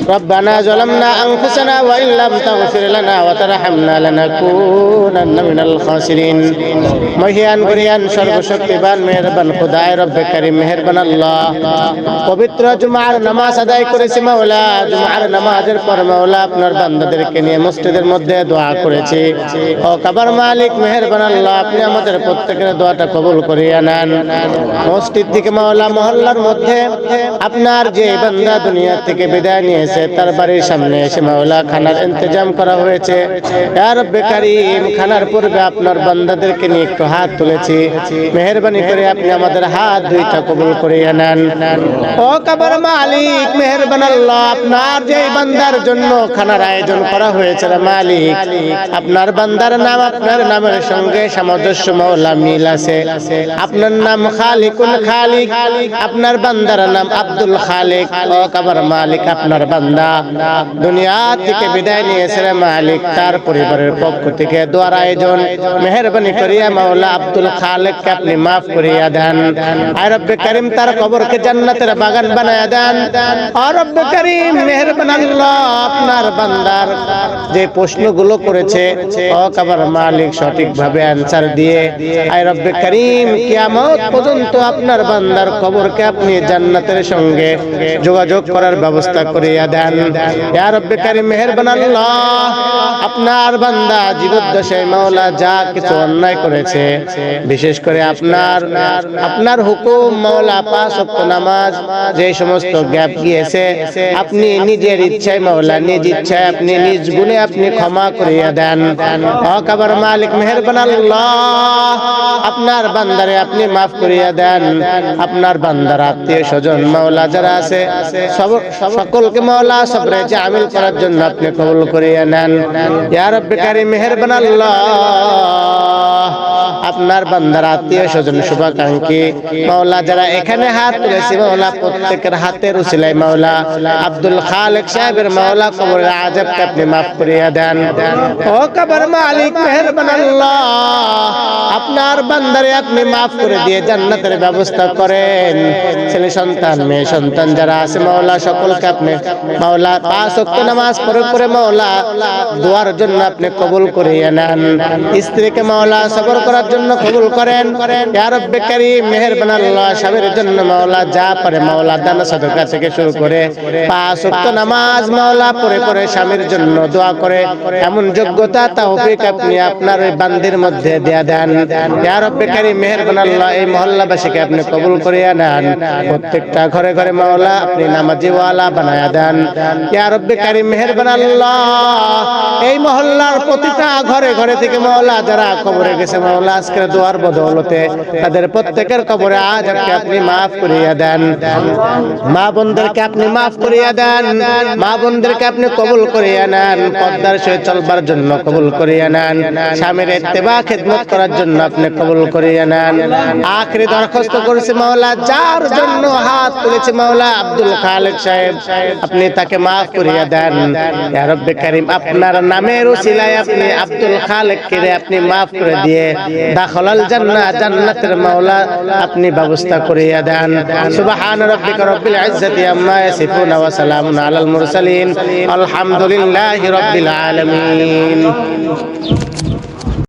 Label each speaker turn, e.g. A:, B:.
A: ربنا ظلمنا أنفسنا وإن لم تغفر لنا وترحمنا لنكونن من الخاسرين মহিয়ান গরিয়ান সর্বশক্তিমান মেহেরবান খোদায়ে রব্বে কারীম মেহেরবান আল্লাহ পবিত্র জুমার নামাজ আদায় করেছি মাওলা জুমার নামাজের পর মাওলা আপনার বান্দাদেরকে নিয়ে মসজিদের মধ্যে দোয়া করেছি ও কাবার মালিক মেহেরবান আল্লাহ আপনি আমাদের প্রত্যেকের দোয়াটা কবুল করিয়া নেন মসজিদ থেকে মাওলা মহল্লার মধ্যে আপনার যে বান্দা দুনিয়া থেকে বিদায় নিয়েছে তার বাড়ির সামনে এসে মাওলা খানার ইন্তজাম করা হয়েছে ইয়া রব্বে কারীম খানার পূর্বে আপনার বান্দাদেরকে নিয়ে একটু হাত তুলেছি মেহেরবানি করে আপনি আমাদের হাত দুইটা কবুল করিয়া নেন ও কাবার মালিক মেহেরবান আল্লাহ আপনার যে বান্দার জন্য খানার আয়োজন করা হয়েছে মালিক আপনার বান্দার নাম আপনার নামের সঙ্গে সামঞ্জস্য মাওলা মিল আছে আপনার নাম খালিকুল খালিক আপনার বান্দার নাম আব্দুল খালিক ও কাবার মালিক আপনার বান্দা দুনিয়া থেকে বিদায় নিয়েছে মালিক তার পরিবারের পক্ষ থেকে দোয়ার আয়োজন মেহেরবানি করিয়া মাওলা আব্দুল খালিককে আপনি মাফ করিয়া দেন আয় রব্বে কারীম তার কবরকে জান্নাতের বাগান বানায়া দেন ও রব্বে কারীম মেহেরবান আল্লাহ আপনার বান্দার যে প্রশ্নগুলো করেছে ও কাবার মালিক সঠিকভাবে অ্যানসার দিয়ে আয় রব্বে কারীম কিয়ামত পর্যন্ত আপনার বান্দার কবরকে আপনি জান্নাতের সঙ্গে যোগাযোগ করার ব্যবস্থা করিয়া দেন ইয়া রব্বে কারীম মেহেরবান আল্লাহ আপনার বান্দা জীবদ্দশায় মাওলা যা কিছু অন্যায় করেছে বিশেষ করে আপনার হুকুম মাওলা পাঁচ ওয়াক্ত নামাজ যে সমস্ত গ্যাপ গিয়েছে আপনি নিজের ইচ্ছায় মাওলা নিজ ইচ্ছায় আপনি নিজ গুণে আপনি ক্ষমা করিয়া দেন ও কাবার মালিক মেহেরবান আল্লাহ আপনার বান্দারে আপনি মাফ করিয়া দেন আপনার বান্দার আত্মীয় স্বজন মাওলা যারা আছে সকলকে মাওলা সবরে জামিল করার জন্য আপনি কবুল করিয়া নেন ইয়া রব্বে কারীম মেহেরবান আল্লাহ আপনার বান্দার আত্মীয় স্বজন শুভাকাঙ্ক্ষী মাওলা যারা এখানে হাত তুলেছে মাওলা প্রত্যেকের হাতের উসিলায় মাওলা আব্দুল খালিক সাহেবের মাওলা কবরের আযাবকে আপনি মাফ করিয়া দেন ও কাবার মালিক মেহেরবান আল্লাহ আপনার বান্দারে আপনি মাফ করে দিয়ে জান্নাতের ব্যবস্থা করেন ছেলে সন্তান মেয়ে সন্তান যারা আছে মাওলা সকলকে আপনি মাওলা পাঁচ ওয়াক্ত নামাজ পড়ে মাওলা দোয়ার জন্য আপনি কবুল করিয়া নেন স্ত্রীকে মাওলা সবর করার জন্য কবুল করেন ইয়া রব্বে কারীম মেহেরবান আল্লাহ স্বামীর জন্য মাওলা যা পারে মাওলা দান সাদকা থেকে শুরু করে পাঁচ ওয়াক্ত নামাজ মাওলা পড়ে স্বামীর জন্য দোয়া করে এমন যোগ্যতা তৌফিক আপনি আপনার ওই বান্দির মধ্যে দেয়া দেন ইয়া রব্বে কারীম মেহেরবান আল্লাহ এই মহল্লাবাসীকে আপনি কবুল করিয়া নেন প্রত্যেকটা ঘরে ঘরে মাওলা আপনি নামাজি ওয়ালা বানায়া দেন ইয়া রব্বে কারীম মেহেরবান আল্লাহ এই মহল্লার প্রতিটা ঘরে ঘরে থেকে মাওলা যারা কবরে গেছে মাওলা আজকের দোয়ার বদৌলতে তাদের প্রত্যেকের কবরে আযাবকে আপনি maaf করিয়া দেন মা বোনদেরকে আপনি maaf করিয়া দেন মা বোনদেরকে আপনি কবুল করিয়া নেন পর্দার সহিত চলবার জন্য কবুল করিয়া নেন স্বামীর ইত্তেবা খিদমত করার জন্য আপনি কবুল করিয়া নেন আখিরি দরখাস্ত করেছে মাওলা যার জন্য হাত তুলেছে মাওলা আব্দুল খালিক সাহেব আপনি তাকে maaf করিয়া দেন ইয়া রব্বে কারীম আপনার নামের উসিলায় আপনি আব্দুল খালিক কে আপনি maaf করে দিয়ে দাখিলাল জান্নাহ জান্নাতের মাওলা আপনি ব্যবস্থা করিয়া দেন সুবহান রাব্বিকা রব্বিল ইজ্জাতি আম্মা ইয়াসিফুন ওয়া সালামুন আলাল মুরসালিন আলহামদুলিল্লাহি রাব্বিল আলামিন।